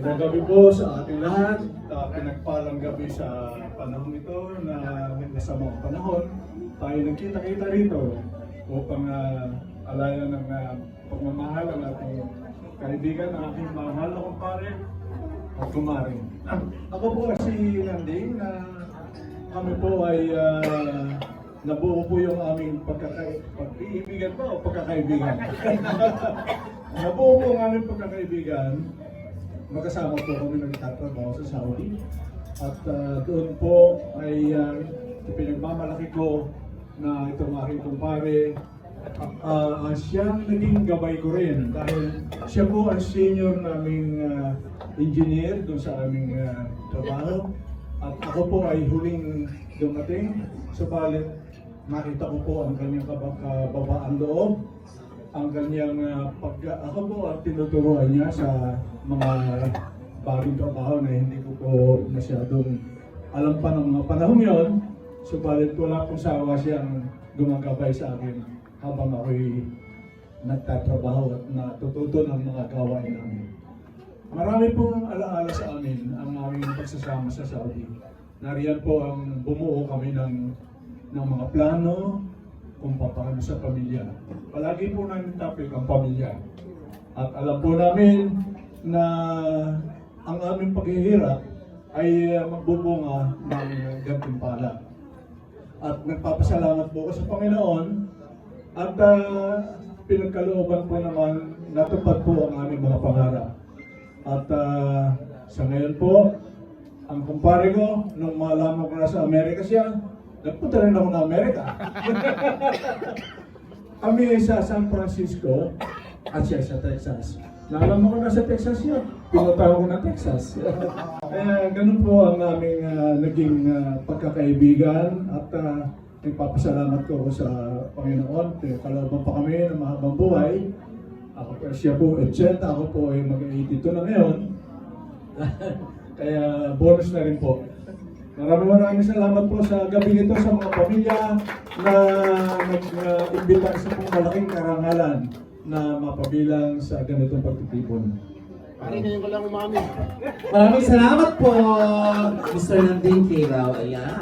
Magandang gabi po sa ating lahat. Pinagpalang gabi sa panahon ito na nasa mga panahon. Tayo nagkita-kita rito upang alayan ng pagmamahal ang ating kaibigan, ang aking mahal na kumpare at kumare. Ako po si Nanding na kami po ay nabuo po yung aming pag-iibigan ba o pagkakaibigan? Nabuo po ang aming pagkakaibigan. Magkasama po kami nagtatrabaho sa Saudi. At doon po ay pinagmamalaki ko na itong aking kumpare. Siyang naging gabay ko rin dahil siya po ang senior naming engineer doon sa aming trabaho. At ako po ay huling dumating. Subalit nakita ko po ang kanyang kababaan loob. Ang kanyang ako po ang tinuturuan niya sa mga bagong trabaho na hindi ko po masyadong alam pa ng mga panahon yon. Subalit wala pong sawa siyang gumagabay sa akin habang ako'y nagtatrabaho at natututo ng mga gawain namin. Marami pong alaala sa amin ang aming pagsasama sa Saudi. Nariyan po ang bumuo kami ng mga plano kung paano sa pamilya. Palagi po namin topic ang pamilya. At alam po namin na ang aming paghihirap ay magbubunga ng gantimpala. At nagpapasalamat po ako sa Panginoon at pinagkalooban po naman natupad po ang aming mga pangarap. At sa ngayon po, ang kumpare ko, nung malaman ko na sa Amerika siya, nagpunta rin ako na Amerika. Kami sa San Francisco at siya sa Texas. Nalaman ko na sa Texas yun. Pinutaw ko na Texas. Kaya ganun po ang aming naging pagkakaibigan at nagpapasalamat ko sa Panginoon. Kalooban pa kami ng mahabang buhay. Siya po 80, ako po ay mag-82 na ngayon. Kaya bonus na rin po. Maraming salamat po sa gabi nito sa mga pamilya na nag-imbita sa pong malaking karangalan na mapabilang sa ganitong pagtitipon. Ngayon ko lang umami. Maraming salamat po, Mr. Nanding Kiraw. Ayan.